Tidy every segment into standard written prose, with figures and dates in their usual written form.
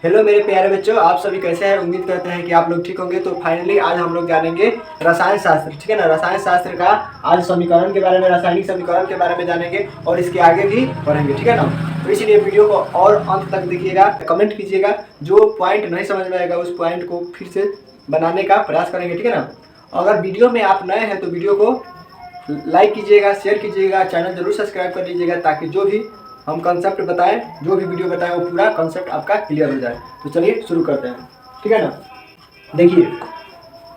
Hello मेरे प्यारे बच्चों, आप सभी कैसे हैं। उम्मीद करते हैं कि आप लोग ठीक होंगे। तो फाइनली आज हम लोग जानेंगे रसायन शास्त्र, ठीक है ना। रसायन शास्त्र का आज समीकरण के बारे में, रासायनिक समीकरण के बारे में जानेंगे और इसके आगे भी पढ़ेंगे, ठीक है ना। तो इसलिए वीडियो को और अंत तक देखिएगा, कमेंट कीजिएगा, जो पॉइंट नहीं समझ में आएगा उस पॉइंट को फिर से बनाने का प्रयास करेंगे, ठीक है ना। अगर वीडियो में आप नए हैं तो वीडियो को लाइक कीजिएगा, शेयर कीजिएगा, चैनल जरूर सब्सक्राइब कर लीजिएगा, ताकि जो भी हम कंसेप्ट बताएं, जो भी वीडियो बताएं, वो पूरा कंसेप्ट आपका क्लियर हो जाए। तो चलिए शुरू करते हैं, ठीक है ना। देखिए,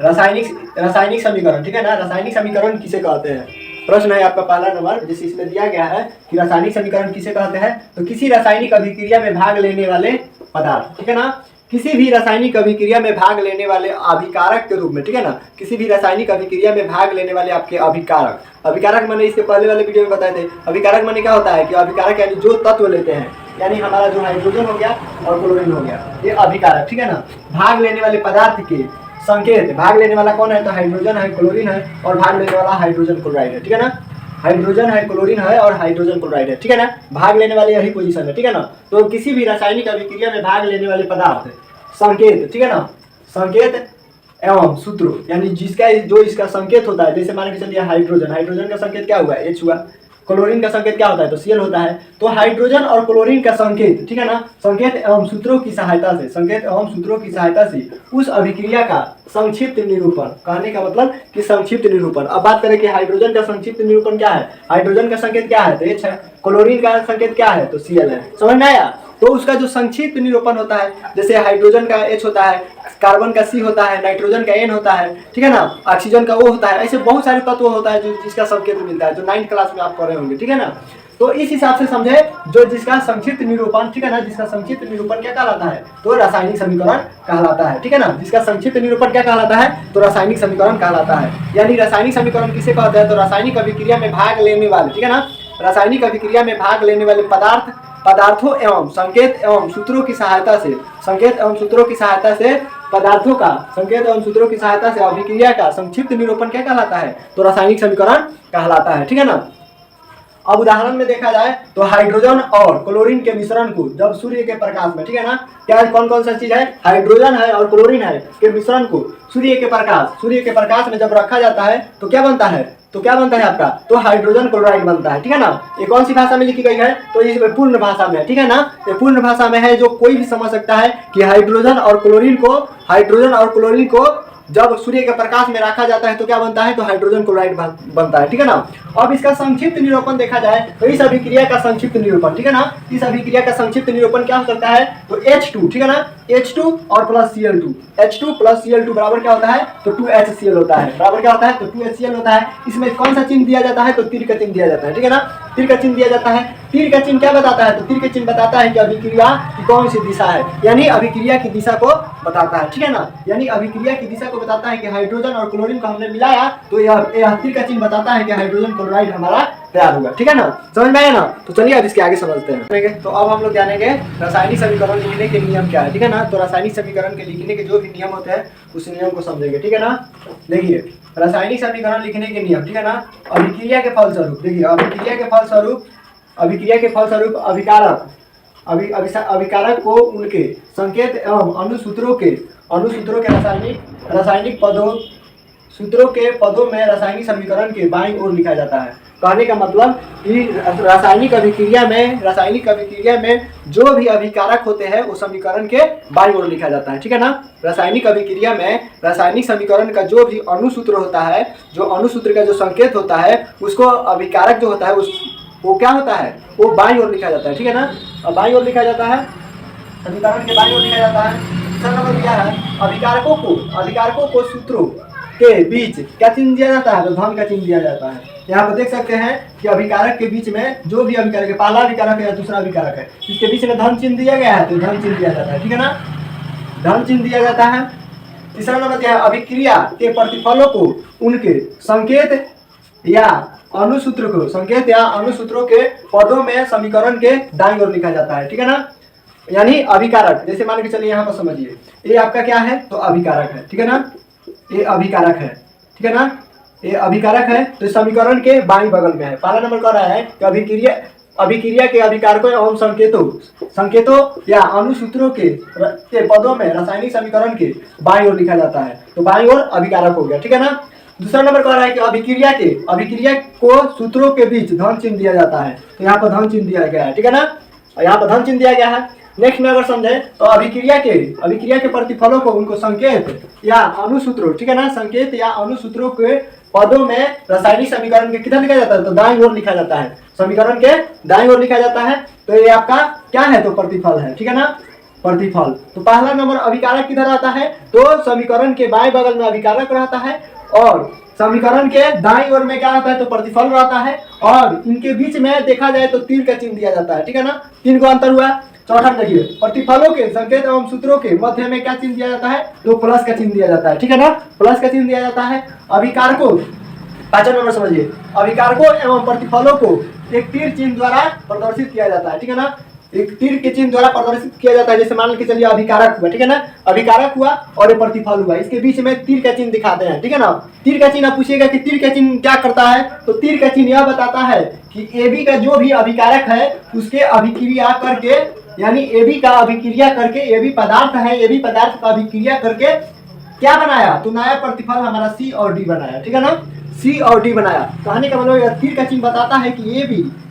रासायनिक समीकरण, ठीक है ना। रासायनिक समीकरण किसे कहते हैं, प्रश्न है आपका पहला नंबर, जिस इसमें दिया गया है कि रासायनिक समीकरण किसे कहते हैं। तो किसी रासायनिक अभिक्रिया में भाग लेने वाले पदार्थ, ठीक है ना। किसी भी रासायनिक अभिक्रिया में भाग लेने वाले अभिकारक के रूप में, ठीक है ना। किसी भी रासायनिक अभिक्रिया में भाग लेने वाले आपके अभिकारक, अभिकारक माने इसके पहले वाले वीडियो में बताए थे। अभिकारक माने क्या होता है कि अभिकारक यानी जो तत्व लेते हैं, यानी हमारा जो हाइड्रोजन हो गया और क्लोरीन हो गया, ये अभिकारक, ठीक है ना। भाग लेने वाले पदार्थ के संकेत, भाग लेने वाला कौन है, तो हाइड्रोजन है, क्लोरीन है, और भाग लेने वाला हाइड्रोजन क्लोराइड है, ठीक है ना। हाइड्रोजन है, क्लोरीन है और हाइड्रोजन क्लोराइड है, ठीक है ना। भाग लेने वाले यही पोजीशन है, ठीक है ना। तो किसी भी रासायनिक अभिक्रिया में भाग लेने वाले पदार्थ संकेत, ठीक है ना, संकेत एवं सूत्र, यानी जिसका जो इसका संकेत होता है, जैसे मान के चलिए हाइड्रोजन, हाइड्रोजन का संकेत क्या हुआ, H हुआ। क्लोरीन का संकेत क्या होता है, तो Cl होता है। तो हाइड्रोजन और क्लोरीन का संकेत, ठीक है ना, संकेत एवं सूत्रों की सहायता से, संकेत एवं सूत्रों की सहायता से उस अभिक्रिया का संक्षिप्त निरूपण, कहने का मतलब कि संक्षिप्त निरूपण। अब बात करें कि हाइड्रोजन का संक्षिप्त निरूपण क्या है। हाइड्रोजन का संकेत क्या है, तो H है। क्लोरीन का संकेत क्या है, तो Cl है। समझ में आया। तो उसका जो संक्षिप्त निरूपण होता है, जैसे हाइड्रोजन का H होता है, कार्बन का C होता है, नाइट्रोजन का N होता है, ठीक है ना, ऑक्सीजन का O होता है। ऐसे बहुत सारे तत्व होता है जो जिसका संकेत मिलता है, जो 9th क्लास में आप पढ़े होंगे, ठीक है ना। तो इस हिसाब से समझे, जो जिसका संक्षिप्त निरूपण, ठीक है ना, जिसका संक्षिप्त निरूपण क्या कहलाता है, तो रासायनिक समीकरण कहलाता है, ठीक है ना। जिसका संक्षिप्त निरूपण क्या कहलाता है, तो रासायनिक समीकरण कहलाता है। यानी रासायनिक समीकरण किसे कहते हैं, तो रासायनिक अभिक्रिया में भाग लेने वाले, ठीक है ना, रासायनिक अभिक्रिया में भाग लेने वाले पदार्थों एवं संकेत एवं सूत्रों की सहायता से, संकेत एवं सूत्रों की सहायता से पदार्थों का, संकेत एवं सूत्रों की सहायता से अभिक्रिया का संक्षिप्त निरूपण क्या कहलाता है, तो रासायनिक समीकरण कहलाता है, ठीक है ना। अब उदाहरण में देखा जाए तो हाइड्रोजन और क्लोरीन के मिश्रण को जब सूर्य के प्रकाश में, ठीक है ना, क्या कौन कौन सा चीज है, हाइड्रोजन है और क्लोरीन है के मिश्रण को सूर्य के प्रकाश में जब रखा जाता है तो क्या बनता है, तो क्या बनता है आपका, तो हाइड्रोजन क्लोराइड बनता है, ठीक है ना। ये कौन सी भाषा में लिखी गई है, तो ये पूर्ण भाषा में है, ठीक है ना। ये पूर्ण भाषा में है, जो कोई भी समझ सकता है कि हाइड्रोजन और क्लोरीन को जब सूर्य के प्रकाश में रखा जाता है तो क्या बनता है, तो हाइड्रोजन क्लोराइड बनता है, ठीक है ना। अब इसका संक्षिप्त निरूपण देखा जाए तो इस अभिक्रिया का संक्षिप्त निरूपण, ठीक है ना, इस अभिक्रिया का संक्षिप्त निरूपण क्या हो सकता है, तो H2, ठीक है ना, H2 और plus Cl2, H2 plus Cl2 बराबर क्या होता है, तो 2HCl होता है, बराबर क्या होता है, तो 2HCl होता है। इसमें कौन सा चिन्ह दिया जाता है, तो तीर का चिन्ह दिया जाता है, ठीक है ना, तीर का चिन्ह दिया जाता है। तीर का चिन्ह क्या बताता है, तो तीर का चिन्ह बताता है कि अभिक्रिया की कौन सी दिशा है, यानी अभिक्रिया की दिशा को बताता है, ठीक है ना। यानी अभिक्रिया की दिशा को बताता है कि हाइड्रोजन और क्लोरीन को हमने मिलाया तो यह तीर का चिन्ह बताता है कि हाइड्रोजन क्लोराइड हमारा तैयार होगा, ठीक है ना। समझ में आया ना। तो चलिए अब इसके आगे समझते हैं। तो अब हम लोग जानेंगे रासायनिक समीकरण लिखने के नियम क्या है, ठीक है ना। तो रासायनिक समीकरण के लिखने के जो भी नियम होते हैं उस नियम को समझेंगे, ठीक है ना। देखिए, रासायनिक समीकरण लिखने के नियम, ठीक है ना। अभिक्रिया के फलस्वरूप, देखिए अभिक्रिया के फलस्वरूप अभिकारक को उनके संकेत एवं अनुसूत्रों के रासायनिक पदों में रासायनिक समीकरण के बाईं ओर लिखा जाता है। कहने का मतलब कि रासायनिक अभिक्रिया में जो भी अभिकारक होते हैं वो समीकरण के बाईं ओर लिखा जाता है, ठीक है ना। रासायनिक अभिक्रिया में रासायनिक समीकरण का जो भी अनुसूत्र होता है, जो अनुसूत्र का जो संकेत होता है, उसको अभिकारक जो होता है वो क्या होता है, वो बाईं ओर लिखा जाता है, ठीक है ना। बाईं ओर लिखा जाता है, समीकरण के बाईं ओर लिखा जाता है। दूसरा नंबर क्या है, अभिकारकों को सूत्रों के बीच क्या चिन्ह दिया जाता है, तो धन का चिन्ह दिया जाता है। यहाँ पर देख सकते हैं कि अभिकारक के बीच में जो भी अभिकारक है, पहला अभिकारक है या दूसरा अभिकारक है, इसके बीच में धन चिन्ह दिया गया है तो धन चिन्ह दिया जाता है, ठीक है ना, धन चिन्ह दिया जाता है। तीसरा नंबर क्या है, अभिक्रिया के प्रतिफलों को उनके संकेत या अनुसूत्रों के पदों में समीकरण के दाईं ओर लिखा जाता है, ठीक है ना। यानी अभिकारक, जैसे मान के चलिए यहाँ पर समझिए, ये आपका क्या है, तो अभिकारक है, ठीक है ना, ये अभिकारक है, ठीक है ना, ये अभिकारक है। तो समीकरण के बाईं बगल में है। पहला नंबर कह रहा है कि अभिक्रिया के अभिकारकों एवं संकेतों या अनुसूत्रों के पदों में रासायनिक समीकरण के बाईं ओर लिखा जाता है। तो बाईं ओर अभिकारक हो गया, ठीक है ना। दूसरा नंबर कह रहा है कि अभिक्रिया को सूत्रों के बीच धन चिन्ह दिया जाता है। तो यहाँ पर धन चिन्ह दिया गया है, ठीक है ना, यहाँ पर धन चिन्ह दिया गया है। नेक्स्ट में अगर समझे तो अभिक्रिया के प्रतिफलों को उनको संकेत या अनुसूत्रों, ठीक है ना, संकेत या अनुसूत्रों के पदों में रासायनिक समीकरण के किधर लिखा जाता है, तो दाईं ओर लिखा जाता है, समीकरण के दाईं ओर लिखा जाता है। तो ये आपका क्या है, तो प्रतिफल है, ठीक है ना, प्रतिफल। तो पहला नंबर अभिकारक किधर आता है, तो समीकरण के बाएं बगल में अभिकारक रहता है और समीकरण के दाईं ओर में क्या रहता है, तो प्रतिफल रहता है। और इनके बीच में देखा जाए तो तीर का चिन्ह दिया जाता है, ठीक है ना, 3 को अंतर हुआ। चौथा देखिए, प्रतिफलों के संकेत एवं सूत्रों के मध्य में क्या चिन्ह दिया जाता है, तो प्लस का चिन्ह दिया जाता है, ठीक है ना, प्लस का चिन्ह दिया जाता है। अभिकारकों, 5वां नंबर समझिए, अभिकारकों एवं प्रतिफलों को एक तीर चिन्ह द्वारा प्रदर्शित किया जाता है, ठीक है ना, एक तीर के चिन्ह द्वारा प्रदर्शित किया जाता है। जैसे मान के चलिए अभिकारक हुआ, ठीक है ना, अभिकारक हुआ और ये प्रतिफल हुआ, इसके बीच में तीर का चिन्ह दिखाते हैं, ठीक है ना। तीर का चिन्ह, आप पूछिएगा कि तीर का चिन्ह क्या करता है, तो तीर का चिन्ह यह बताता है कि AB का जो भी अभिकारक है उसके अभिक्रिया करके, यानी AB का अभिक्रिया करके, AB पदार्थ है, AB पदार्थ का अभिक्रिया करके क्या बनाया, तो नया प्रतिफल हमारा C और D बनाया, ठीक है ना, C और D बनाया। कहने का मतलब तीर का चिन्ह बताता है कि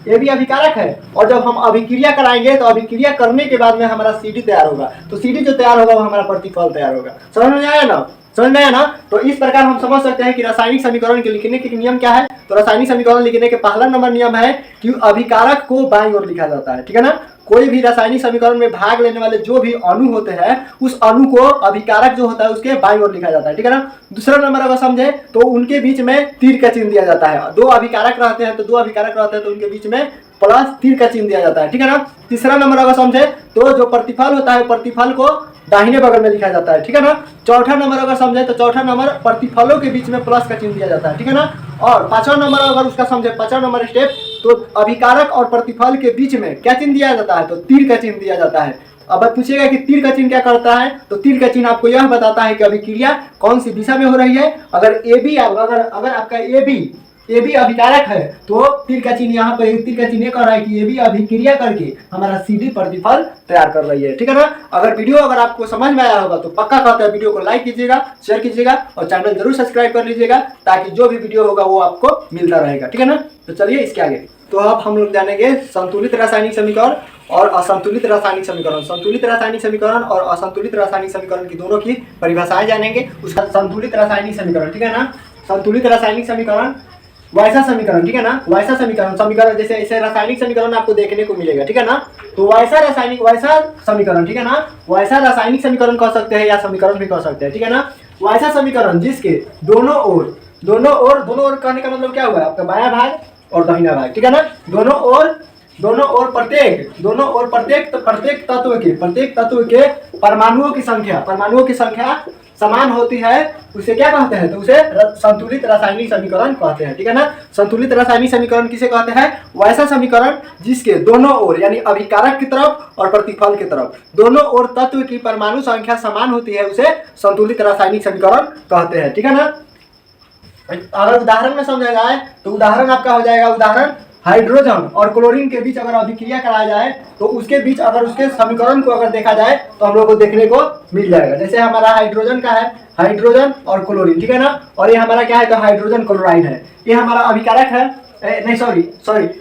ए भी अभिकारक है और जब हम अभिक्रिया कराएंगे तो अभिक्रिया करने के बाद में हमारा CD तैयार होगा, तो CD जो तैयार होगा वो हमारा प्रतिफल तैयार होगा। समझ में आया ना, समझ में आया ना। तो इस प्रकार हम समझ सकते हैं कि रासायनिक समीकरण के लिखने के नियम क्या है। तो रासायनिक समीकरण लिखने के पहला नंबर नियम है कि अभिकारक को बाईं ओर लिखा जाता है, ठीक है ना। कोई भी रासायनिक समीकरण में भाग लेने वाले जो भी अणु होते हैं उस अणु को अभिकारक जो होता है उसके बाईं ओर लिखा जाता है, ठीक है ना। दूसरा नंबर अगर समझे तो उनके बीच में तीर का चिन्ह दिया जाता है। दो अभिकारक रहते हैं तो उनके बीच में प्लस तीर का चिन्ह दिया जाता है, ठीक है ना। तीसरा नंबर अगर समझे तो जो प्रतिफल होता है प्रतिफल को दाहिने बगल में लिखा जाता है, ठीक है ना। चौथा नंबर अगर समझे तो चौथा नंबर प्रतिफलों के बीच में प्लस का चिन्ह दिया जाता है, ठीक है ना। और 5वां नंबर अगर उसका समझे, 5वां नंबर स्टेप, तो अभिकारक और प्रतिफल के बीच में क्या चिन्ह दिया जाता है, तो तीर का चिन्ह दिया जाता है। अब पूछिएगा कि तीर का चिन्ह क्या करता है, तो तीर का चिन्ह आपको यह बताता है कि अभिक्रिया कौन सी दिशा में हो रही है। अगर अगर आपका ए भी अभिकारक है तो तीर का चिन्ह यहाँ पर तीर का चिन्ह कर रहा है कि ये भी अभिक्रिया करके हमारा CD प्रतिफल तैयार कर रही है, ठीक है ना। अगर वीडियो अगर आपको समझ में आया होगा तो पक्का कहते हैं वीडियो को लाइक कीजिएगा, शेयर कीजिएगा और चैनल जरूर सब्सक्राइब कर लीजिएगा ताकि जो भी वीडियो होगा वो आपको मिलता रहेगा, ठीक है ना। तो चलिए इसके आगे, तो अब हम लोग जानेंगे संतुलित रासायनिक समीकरण और असंतुलित रासायनिक समीकरण। संतुलित रासायनिक समीकरण और असंतुलित रासायनिक समीकरण की दोनों की परिभाषाएं जानेंगे। उसका संतुलित रासायनिक समीकरण, ठीक है ना, संतुलित रासायनिक समीकरण वैसा समीकरण, ठीक है ना, वैसा समीकरण जैसे ऐसे रासायनिक समीकरण आपको देखने को मिलेगा, ठीक है ना। तो वैसा समीकरण, ठीक है ना, वैसा रासायनिक समीकरण कह सकते हैं या समीकरण भी कह सकते हैं, ठीक है ना। वैसा समीकरण जिसके दोनों ओर कहने का मतलब क्या हुआ, आपका बायां भाग और दाहिना भाग, ठीक है ना। दोनों ओर प्रत्येक तत्व के परमाणुओं की संख्या समान होती है, उसे क्या कहते हैं, तो उसे संतुलित रासायनिक समीकरण कहते हैं, ठीक है ना। संतुलित रासायनिक समीकरण किसे कहते हैं, वैसा समीकरण जिसके दोनों ओर यानी अभिकारक की तरफ और प्रतिफल की तरफ दोनों ओर तत्व की परमाणु संख्या समान होती है, उसे संतुलित रासायनिक समीकरण कहते हैं, ठीक है ना। अगर उदाहरण में समझा जाए तो उदाहरण आपका हो जाएगा, उदाहरण हाइड्रोजन और क्लोरीन के बीच अगर अभिक्रिया कराया जाए तो उसके बीच अगर उसके समीकरण को अगर देखा जाए तो हम लोग को देखने को मिल जाएगा। जैसे हमारा हाइड्रोजन का है, हाइड्रोजन और क्लोरीन, ठीक है ना, और ये हमारा क्या है, तो हाइड्रोजन क्लोराइड है, ये हमारा अभिकारक है, नहीं सॉरी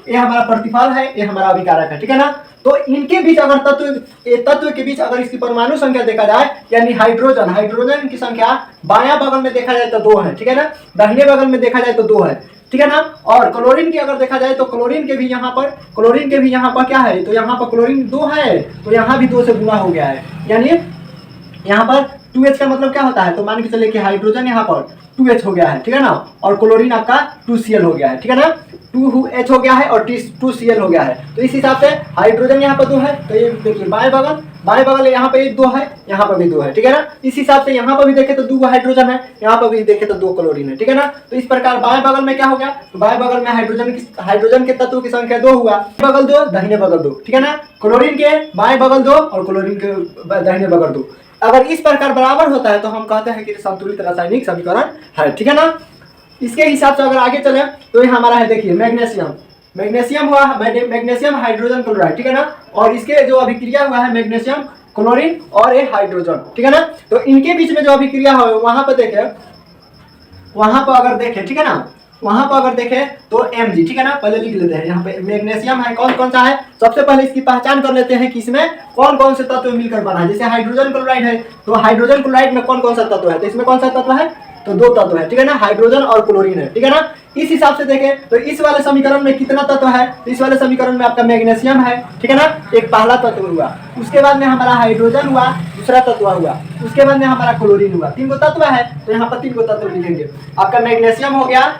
ये हमारा प्रतिफल है, ये हमारा अभिकारक है, ठीक है ना। तो इनके बीच अगर तत्व के बीच अगर इसकी परमाणु संख्या देखा जाए यानी हाइड्रोजन की संख्या बायां बगल में देखा जाए तो 2 है, ठीक है ना, दाहिने बगल में देखा जाए तो 2 है, ठीक है ना। और क्लोरीन की अगर देखा जाए तो क्लोरीन के भी यहाँ पर क्या है, तो यहाँ पर क्लोरीन 2 है तो यहाँ भी 2 से गुना हो गया है, यानी यहाँ पर 2H का मतलब क्या होता है, तो मान के चलिए कि हाइड्रोजन यहाँ पर 2H हो गया है, ठीक है ना, और क्लोरीन आपका 2Cl हो गया है, ठीक है ना, 2H हो गया है और 2Cl हो गया है। तो इस हिसाब से हाइड्रोजन यहाँ पर 2 है, तो ये देखिए बाएं बगल यहाँ पे 2 है, यहाँ पर भी 2 है, ठीक है ना। इस हिसाब से यहाँ पर भी देखे तो 2 हाइड्रोजन है, यहाँ पर भी देखे तो 2 क्लोरीन है, ठीक है ना। तो इस प्रकार बाएं बगल में क्या हो गया, तो बाएं बगल में हाइड्रोजन के तत्वों की संख्या 2 हुआ, बगल 2 दाहिने बगल 2, ठीक है ना। क्लोरीन के बाएं बगल 2 और क्लोरीन के दाहिने बगल 2। अगर इस प्रकार बराबर होता है तो हम कहते हैं कि संतुलित रासायनिक समीकरण है, ठीक है ना। इसके हिसाब से अगर आगे चले तो ये हमारा है, देखिए मैग्नीशियम, मैग्नीशियम हुआ, मैग्नीशियम हाइड्रोजन क्लोराइड, ठीक है ना। और इसके जो अभिक्रिया हुआ है मैग्नीशियम क्लोरीन और एक हाइड्रोजन, ठीक है ना। तो इनके बीच में जो अभिक्रिया हो वहां पर देखे, वहां पर अगर देखें, ठीक है ना, वहां पर अगर देखें तो Mg, ठीक है ना। पहले लिख लेते हैं, यहाँ पे मैग्नीशियम है, कौन कौन सा है, सबसे पहले इसकी पहचान कर लेते हैं कि इसमें कौन कौन से तत्व मिलकर बना है। जैसे हाइड्रोजन क्लोराइड है, तो हाइड्रोजन क्लोराइड में कौन कौन सा तत्व है, तो इसमें कौन सा तत्व है, तो दो तत्व है, ठीक है ना, हाइड्रोजन और क्लोरीन है, ठीक है ना। इस हिसाब से देखें तो इस वाले समीकरण में कितना तत्व है, तो इस वाले समीकरण में आपका मैग्नीशियम है, ठीक है ना, एक पहला तत्व हुआ। उसके बाद में हमारा हाइड्रोजन हुआ, दूसरा तत्व हुआ। उसके बाद में हमारा क्लोरीन हुआ। 3 गो तत्व है, तो यहाँ पर 3 गो तत्व लिखेंगे। आपका मैग्नीशियम हो गया,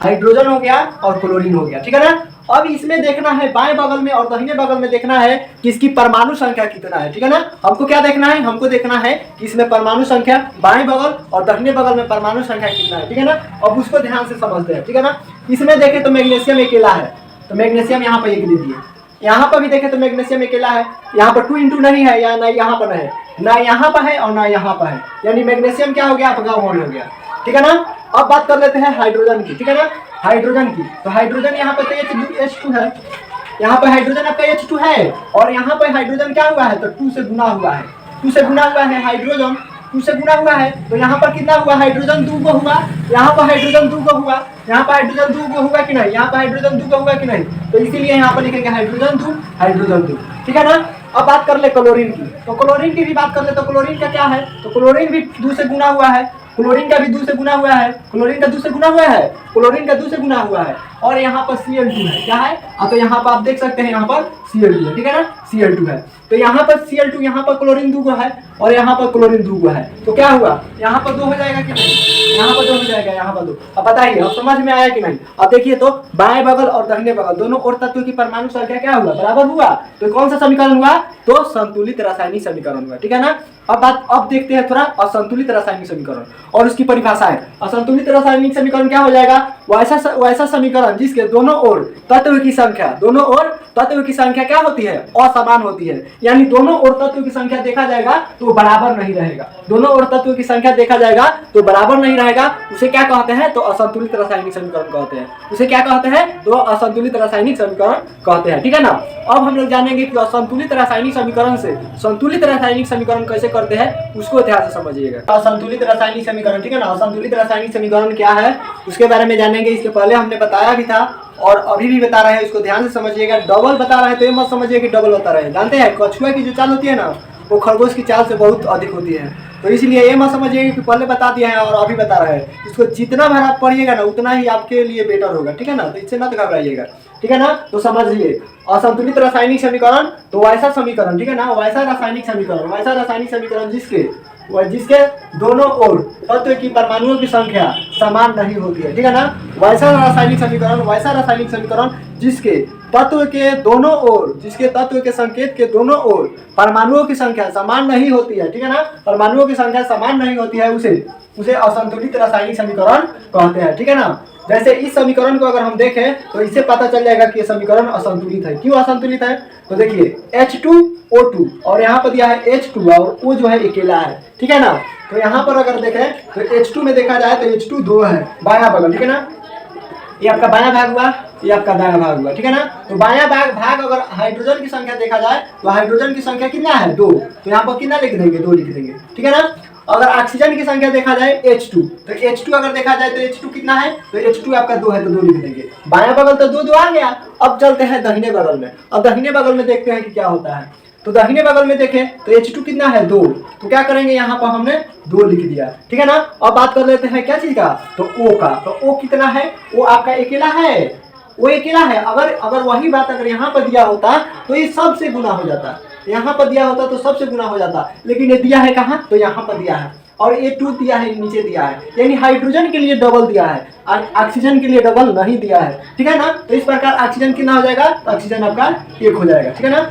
हाइड्रोजन हो गया और क्लोरीन हो गया, ठीक है ना। अब इसमें देखना है बाएं बगल में और दाहिने बगल में देखना है कि इसकी परमाणु संख्या कितना है, ठीक है ना। हमको क्या देखना है, हमको देखना है कि इसमें परमाणु संख्या बाएं बगल और दाहिने बगल में परमाणु संख्या कितना है, ठीक है ना। अब उसको ध्यान से समझते हैं, ठीक है ना। इसमें देखें तो मैग्नीशियम अकेला है, तो मैग्नीशियम यहाँ पर 1 दे दिए। यहाँ पर भी देखें तो मैग्नीशियम अकेला है, यहाँ पर 2 इंटू नहीं है, या ना यहाँ पर है, ना यहाँ पर है और ना यहाँ पर है, यानी मैग्नीशियम क्या हो गया, आपका वन हो गया, ठीक है ना। अब बात कर लेते हैं हाइड्रोजन की, ठीक है ना, हाइड्रोजन की। तो हाइड्रोजन यहाँ पर H2 है, यहाँ पर हाइड्रोजन आपका H2 है और यहाँ पर हाइड्रोजन क्या हुआ है, तो 2 से गुना हुआ है, 2 से गुना हुआ है हाइड्रोजन, 2 से गुना हुआ है। तो यहाँ पर कितना हुआ, हाइड्रोजन 2 को हुआ, यहाँ पर हाइड्रोजन 2 को हुआ, यहाँ पर हाइड्रोजन 2 को हुआ कि नहीं, यहाँ पर हाइड्रोजन 2 को हुआ कि नहीं, तो इसीलिए यहाँ पर लिखेंगे हाइड्रोजन 2, हाइड्रोजन 2, ठीक है ना। अब बात कर ले क्लोरीन की, तो क्लोरीन की भी बात कर ले, तो क्लोरीन का क्या है, तो क्लोरीन भी 2 से गुना हुआ है, क्लोरीन का भी 2 से गुना हुआ है, क्लोरीन का 2 से गुना हुआ है, क्लोरीन का 2 से गुना हुआ है। और यहाँ पर Cl2 है, क्या है, तो यहाँ पर आप देख सकते हैं, यहाँ पर Cl2 है, ठीक है ना, Cl2 है। तो यहाँ पर Cl2, यहाँ पर क्लोरीन 2 है और यहाँ पर क्लोरीन 2 है, तो क्या हुआ, यहाँ पर 2 हो जाएगा कि नहीं, यहाँ पर 2 हो जाएगा, यहाँ पर 2। अब बताइए, अब समझ में आया कि नहीं। अब देखिए तो बाएं बगल और दाहिने बगल दोनों और तत्वों की परमाणु संख्या क्या हुआ, बराबर हुआ। तो कौन सा समीकरण हुआ, तो संतुलित रासायनिक समीकरण हुआ, ठीक है ना। अब देखते हैं थोड़ा असंतुलित रासायनिक समीकरण और उसकी परिभाषा है। असंतुलित रासायनिक समीकरण क्या हो जाएगा, वैसा समीकरण जिसके दोनों ओर तत्व की संख्या, दोनों ओर तत्व की संख्या क्या होती है, असमान होती है, यानी दोनों ओर तत्व की संख्या देखा जाएगा तो बराबर नहीं रहेगा, दोनों ओर तत्व की संख्या देखा जाएगा तो बराबर नहीं रहेगा, उसे क्या कहते हैं, तो असंतुलित रासायनिक समीकरण कहते हैं। उसे क्या कहते हैं, तो असंतुलित रासायनिक समीकरण कहते हैं, ठीक है ना। अब हम लोग जानेंगे कि असंतुलित रासायनिक समीकरण से संतुलित रासायनिक समीकरण कैसे करते हैं, उसको ध्यान से समझिएगा। असंतुलित रासायनिक समीकरण, ठीक है ना, असंतुलित रासायनिक समीकरण क्या है उसके बारे में जानेंगे। इसके पहले हमने बताया भी था और अभी भी बता रहे हैं, इसको ध्यान से समझिएगा। डबल बता रहे हैं तो ये मत समझिए कि डबल बता रहे हैं। जानते हैं कछुआ की जो चाल होती है ना, वो खरगोश की चाल से बहुत अधिक होती है, तो इसलिए ये मत समझिएगा कि पहले बता दिया है और अभी बता रहे हैं। इसको जितना बार आप पढ़िएगा ना उतना ही आपके लिए बेटर होगा, ठीक है ना, तो इससे मत घबराइएगा, ठीक है ना। तो समझिए असंतुलित रासायनिक समीकरण, तो वैसा समीकरण, ठीक है ना, वैसा रासायनिक समीकरण, वैसा रासायनिक समीकरण जिसके दोनों ओर तत्व की परमाणुओं की संख्या समान नहीं होती है, ठीक है ना। वैसा रासायनिक समीकरण जिसके तत्व के दोनों ओर, जिसके तत्व के संकेत के दोनों ओर परमाणुओं की संख्या समान नहीं होती है, ठीक है ना, परमाणुओं की संख्या समान नहीं होती है, उसे असंतुलित रासायनिक समीकरण कहते हैं, ठीक है ना। जैसे इस समीकरण को अगर हम देखें तो इससे पता चल जाएगा कि ये समीकरण असंतुलित है। क्यों असंतुलित है, तो देखिए H2O2 और यहाँ पर दिया है H2 और O जो है अकेला है, ठीक है ना। तो यहाँ पर अगर देखें तो H2 में देखा जाए तो H2 2 है बायां बगल, ठीक है ना, ये आपका बायां भाग हुआ, ये आपका दायां भाग हुआ, ठीक है ना। तो बायां भाग अगर हाइड्रोजन की संख्या देखा जाए तो हाइड्रोजन की संख्या कितना है, 2, तो यहाँ पर कितना लिख देंगे, 2 लिख देंगे, ठीक है ना। अगर ऑक्सीजन की संख्या देखा जाए H2, तो H2 अगर देखा जाए तो H2 कितना है, तो H2 आपका 2 है, तो 2 लिख देंगे। बायां बगल तो 2 आ गया। अब चलते हैं दाहिने बगल में। अब दाहिने बगल में देखते हैं कि क्या होता है। तो दाहिने बगल में देखें तो H2 कितना है, 2, तो क्या करेंगे, यहाँ पर हमने 2 लिख दिया, ठीक है ना। अब बात कर लेते हैं क्या चीज का, तो O का। तो O कितना है, वो आपका अकेला है, वो अकेला है। अगर वही बात अगर यहाँ पर दिया होता तो ये सबसे गुना हो जाता, यहाँ पर दिया होता तो सबसे गुना हो जाता, लेकिन ये दिया है कहाँ, तो यहाँ पर दिया है और ये 2 दिया है, नीचे दिया है, यानी हाइड्रोजन के लिए डबल दिया है, ऑक्सीजन के लिए डबल नहीं दिया है, ठीक है ना। तो इस प्रकार ऑक्सीजन कितना हो जाएगा, तो ऑक्सीजन आपका 1 हो जाएगा, ठीक है ना।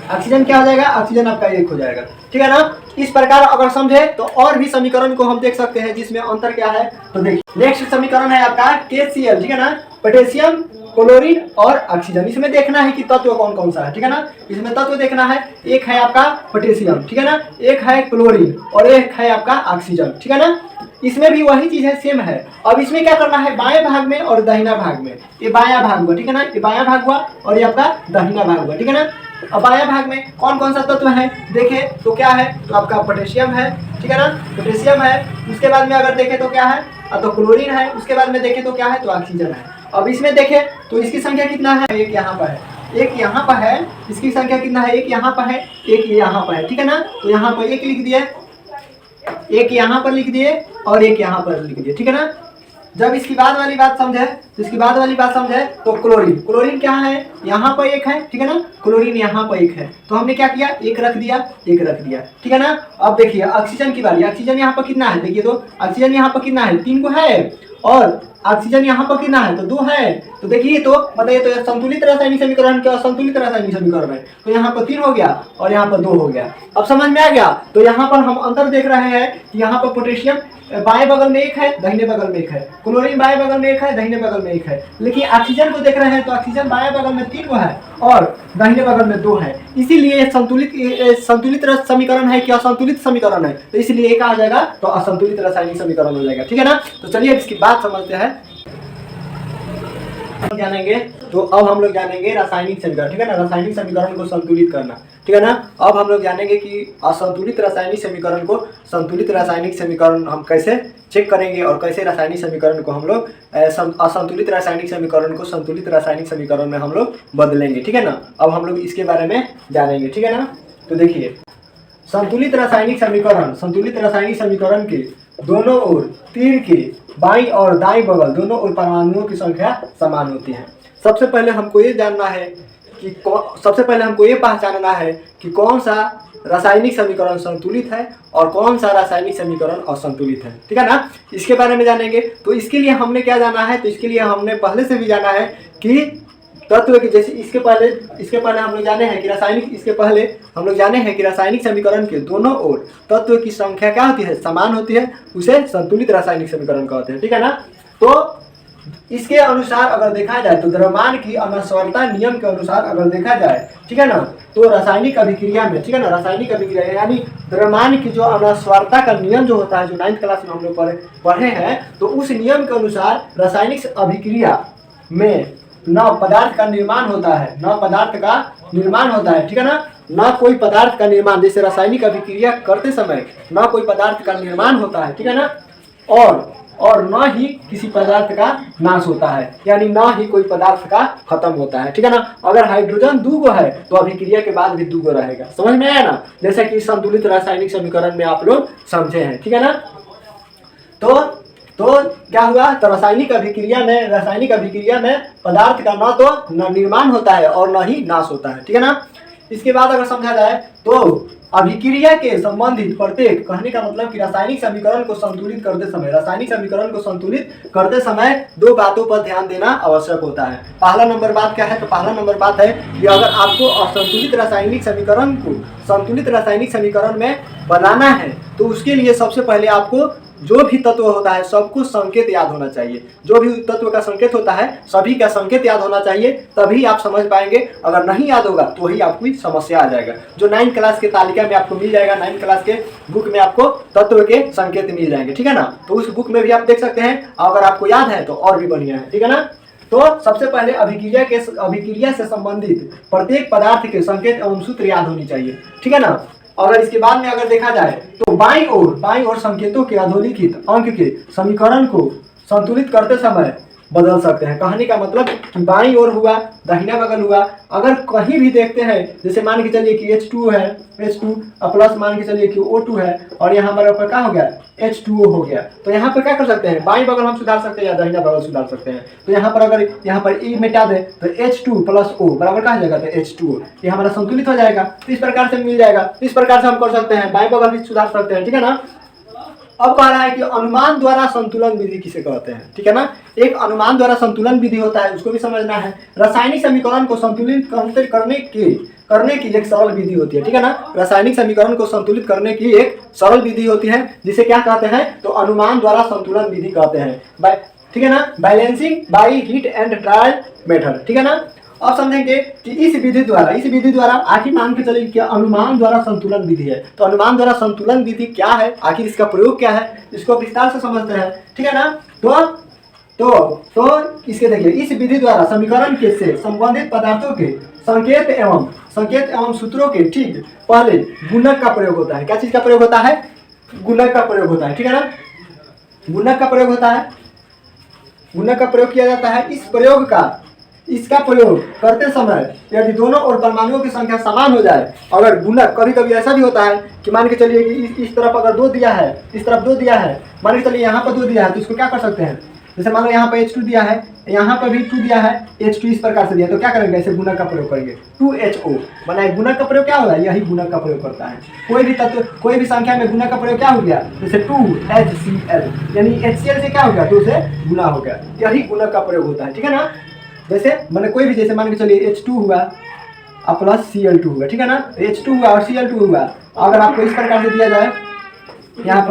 ऑक्सीजन क्या हो जाएगा, ऑक्सीजन आपका 1 हो जाएगा, ठीक है ना। इस प्रकार अगर समझे तो और भी समीकरण को हम देख सकते हैं जिसमें अंतर क्या है। तो देखिए नेक्स्ट समीकरण है आपका KCl, ठीक है ना, पोटेशियम क्लोरीन और ऑक्सीजन। इसमें देखना है कि तत्व कौन कौन सा है, ठीक है ना। इसमें तत्व देखना है, एक है आपका पोटेशियम, ठीक है ना, एक है क्लोरीन और एक है आपका ऑक्सीजन, ठीक है ना। इसमें भी वही चीज है, सेम है। अब इसमें क्या करना है, बाएं भाग में और दाहिना भाग में, ये बायां भाग हुआ, ठीक है ना, ये बायां भाग हुआ और ये आपका दाहिना भाग हुआ, ठीक है ना। अब बायां भाग में कौन कौन सा तत्व है देखें तो क्या है, तो आपका पोटेशियम है, ठीक है ना, पोटेशियम है। उसके बाद में अगर देखें तो क्या है, तो क्लोरीन है। उसके बाद में देखें तो क्या है, तो ऑक्सीजन है। अब इसमें देखें तो इसकी संख्या कितना है, एक यहाँ पर है, एक यहाँ पर है। इसकी संख्या कितना है, एक यहाँ पर है, एक यहाँ पर है, ठीक है ना। तो यहाँ पर एक लिख दिए, एक यहाँ पर लिख दिए और एक यहाँ पर लिख दिए, ठीक है ना। जब इसकी बाद वाली बात समझे तो इसकी बाद वाली बात समझे तो क्लोरीन, क्लोरीन क्या है, यहाँ पर एक है, ठीक है ना, क्लोरीन यहाँ पर एक है। तो हमने क्या किया, एक रख दिया, एक रख दिया, ठीक है ना। अब देखिए ऑक्सीजन की बारी, ऑक्सीजन यहाँ पर कितना है, देखिए तो ऑक्सीजन यहाँ पर कितना है, 3 को है और ऑक्सीजन यहाँ पर कितना है, तो 2 है। तो देखिए तो मतलब ये तो संतुलित रासायनिक समीकरण क्या असंतुलित रासायनिक समीकरण है। तो यहाँ पर 3 हो गया और यहाँ पर 2 हो गया। अब समझ में आ गया। तो यहाँ पर हम अंतर देख रहे हैं कि यहाँ पर पोटेशियम बाएं बगल में एक है, दाहिने बगल में एक है, क्लोरीन बाएं बगल में एक है, दाहिने बगल में एक है। लेकिन ऑक्सीजन को देख रहे हैं तो ऑक्सीजन बाएं बगल में 3 है और दाहिने बगल में 2 है। इसीलिए संतुलित समीकरण है कि असंतुलित समीकरण है, तो इसलिए एक आ जाएगा तो असंतुलित रासायनिक समीकरण हो जाएगा, ठीक है ना। तो चलिए इसकी बात समझते हैं, जानेंगे। तो अब हम लोग जानेंगे रासायनिक समीकरण, ठीक है ना, रासायनिक समीकरण को संतुलित करना, ठीक है ना। अब हम लोग जानेंगे कि असंतुलित रासायनिक समीकरण को संतुलित रासायनिक समीकरण हम कैसे चेक करेंगे और कैसे रासायनिक समीकरण को हम लोग असंतुलित रासायनिक समीकरण को संतुलित रासायनिक समीकरण में हम लोग बदलेंगे, ठीक है ना। अब हम लोग इसके बारे में जानेंगे, ठीक है ना। तो देखिए संतुलित रासायनिक समीकरण के दोनों ओर तीर के बाईं और दाईं बगल दोनों ओर परमाणुओं की संख्या समान होती है। सबसे पहले हमको ये जानना है कि सबसे पहले हमको ये पहचानना है कि कौन सा रासायनिक समीकरण संतुलित है और कौन सा रासायनिक समीकरण असंतुलित है, ठीक है ना। इसके बारे में जानेंगे। तो इसके लिए हमने क्या जाना है, तो इसके लिए हमने पहले से भी जाना है कि तत्व के जैसे इसके पहले हम लोग जाने हैं कि रासायनिक समीकरण के दोनों ओर तत्व की संख्या क्या होती है, समान होती है, उसे संतुलित रासायनिक समीकरण कहते हैं, ठीक है ना। तो इसके अनुसार अगर देखा जाए तो द्रव्यमान की अनस्वरता नियम के अनुसार अगर देखा जाए, ठीक है ना, तो रासायनिक अभिक्रिया में, ठीक है ना, रासायनिक अभिक्रिया यानी द्रव्यमान की जो अनस्वरता का नियम जो होता है, जो 9th क्लास में हम लोग पढ़े हैं, तो उस नियम के अनुसार रासायनिक अभिक्रिया में न पदार्थ का निर्माण होता है, ठीक है ना, न कोई पदार्थ का निर्माण, जैसे रासायनिक अभिक्रिया करते समय न कोई पदार्थ का निर्माण होता है, ठीक है ना, और न ही किसी पदार्थ का नाश होता है, यानी न ही कोई पदार्थ का खत्म होता है, ठीक है ना। अगर हाइड्रोजन 2 है तो अभिक्रिया के बाद भी 2 रहेगा, समझ में आया ना, जैसा कि संतुलित रासायनिक समीकरण में आप लोग समझे हैं, ठीक है ना। तो क्या हुआ, तो रासायनिक अभिक्रिया में पदार्थ का न निर्माण होता है और न ही नाश होता है, ठीक है ना। इसके बाद अगर समझा जाए तो अभिक्रिया के संबंधित प्रत्येक, कहने का मतलब कि रासायनिक समीकरण को संतुलित करते समय 2 बातों पर ध्यान देना आवश्यक होता है। पहला नंबर बात क्या है, तो पहला नंबर बात है कि अगर आपको असंतुलित रासायनिक समीकरण को संतुलित रासायनिक समीकरण में बनाना है तो उसके लिए सबसे पहले आपको जो भी तत्व होता है सबको संकेत याद होना चाहिए। जो भी तत्व का संकेत होता है सभी का संकेत याद होना चाहिए, तभी आप समझ पाएंगे। अगर नहीं याद होगा तो वही आपको समस्या आ जाएगा। जो 9th क्लास के तालिका में आपको मिल जाएगा, 9th क्लास के बुक में आपको तत्व के संकेत मिल जाएंगे, ठीक है ना। तो उस बुक में भी आप देख सकते हैं, अगर आपको याद है तो और भी बढ़िया है, ठीक है ना। तो सबसे पहले अभिक्रिया से संबंधित प्रत्येक पदार्थ के संकेत एवं सूत्र याद होनी चाहिए, ठीक है ना। अगर इसके बाद में अगर देखा जाए तो बाईं ओर संकेतों के अधोलिखित अंक के समीकरण को संतुलित करते समय बदल सकते हैं। कहने का मतलब कि बाईं ओर हुआ, दाहिना बगल हुआ, अगर कहीं भी देखते हैं, जैसे मान के चलिए कि H2 है, H2 प्लस मान के चलिए कि O2 है और यहाँ हमारे ऊपर क्या हो गया, H2O हो गया, तो यहाँ पर क्या कर सकते हैं, बाईं बगल हम सुधार सकते हैं या दाहिना बगल सुधार सकते हैं। तो यहाँ पर अगर यहाँ पर E मिटा दे तो H2 + O बराबर कहा जाएगा, तो H2O, ये हमारा संतुलित हो जाएगा। तो इस प्रकार से मिल जाएगा, इस प्रकार से हम कर सकते हैं, बाईं बगल भी सुधार सकते हैं, ठीक है ना। अब कह रहा है कि अनुमान द्वारा संतुलन विधि किसे कहते हैं, ठीक है ना। एक अनुमान द्वारा संतुलन विधि होता है, उसको भी समझना है। रासायनिक समीकरण को संतुलित करने की एक सरल विधि होती है, ठीक है ना। रासायनिक समीकरण को संतुलित करने की एक सरल विधि होती है, जिसे क्या कहते हैं, तो अनुमान द्वारा संतुलन विधि कहते हैं। ठीक है ना, balancing by heat and trial method, ठीक है ना। अब समझेंगे कि इस विधि द्वारा आखिर मान के चलिए कि अनुमान द्वारा संतुलन विधि है, तो अनुमान द्वारा संतुलन विधि क्या है, आखिर इसका प्रयोग क्या है, इसको विस्तार से समझते हैं, ठीक है ना। तो इसके देखिए, इस विधि द्वारा समीकरण के से संबंधित पदार्थों के संकेत एवं सूत्रों के ठीक पहले गुणक का प्रयोग होता है। क्या चीज का प्रयोग होता है? गुणक का प्रयोग होता है, ठीक है ना। गुणक का प्रयोग होता है, गुणक का प्रयोग किया जाता है। इसका प्रयोग करते समय यदि दोनों ओर परमाणुओं की संख्या समान हो जाए, अगर गुणक, कभी कभी ऐसा भी होता है कि मान के चलिए कि इस तरफ अगर 2 दिया है, इस तरफ 2 दिया है, मान के चलिए यहाँ पर 2 दिया है, तो इसको क्या कर सकते हैं, जैसे मान लो यहाँ पर H2 दिया है, यहाँ पर भी 2 दिया है, H2 इस प्रकार से दिया, तो क्या करेंगे, ऐसे गुणक का प्रयोग करेंगे, 2HO बनाए। गुणक का प्रयोग क्या होगा, यही गुणक का प्रयोग करता है। कोई भी तत्व, कोई भी संख्या में गुणक का प्रयोग क्या हो गया, जैसे 2HCl, यानी HCl से क्या हो गया, 2 से गुना हो गया, यही गुणक का प्रयोग होता है, ठीक है ना। जैसे मैंने कोई भी, जैसे मान के चलिए H2 हुआ और प्लस Cl2 हुआ, ठीक है ना, H2 हुआ और Cl2 हुआ, अगर आपको इस प्रकार से दिया जाए, यहाँ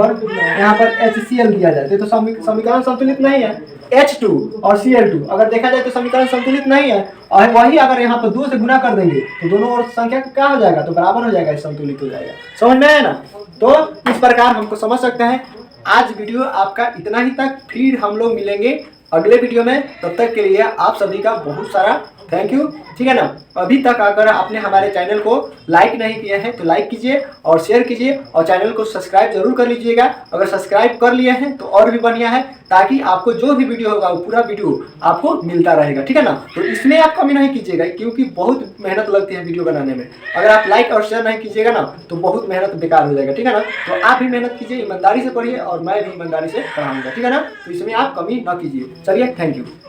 पर HCl दिया जाए तो समीकरण संतुलित नहीं है। H2 और Cl2 अगर देखा जाए तो समीकरण संतुलित नहीं है, और वही अगर यहाँ पर 2 से गुना कर देंगे तो दोनों ओर संख्या क्या हो जाएगा, तो बराबर हो जाएगा, संतुलित हो जाएगा। समझ में आया ना। तो इस प्रकार हमको समझ सकते हैं। आज वीडियो आपका इतना ही तक, फिर हम लोग मिलेंगे अगले वीडियो में। तब तक के लिए आप सभी का बहुत सारा थैंक यू, ठीक है ना। अभी तक अगर आपने हमारे चैनल को लाइक नहीं किया है तो लाइक कीजिए और शेयर कीजिए, और चैनल को सब्सक्राइब जरूर कर लीजिएगा। अगर सब्सक्राइब कर लिए हैं तो और भी बढ़िया है, ताकि आपको जो भी वीडियो होगा वो पूरा वीडियो आपको मिलता रहेगा, ठीक है ना। तो इसमें आप कमी नहीं कीजिएगा, क्योंकि बहुत मेहनत लगती है वीडियो बनाने में। अगर आप लाइक और शेयर नहीं कीजिएगा ना तो बहुत मेहनत बेकार हो जाएगा, ठीक है ना। तो आप भी मेहनत कीजिए, ईमानदारी से पढ़िए, और मैं भी ईमानदारी से पढ़ाऊंगा, ठीक है ना। तो इसमें आप कमी ना कीजिए। चलिए, थैंक यू।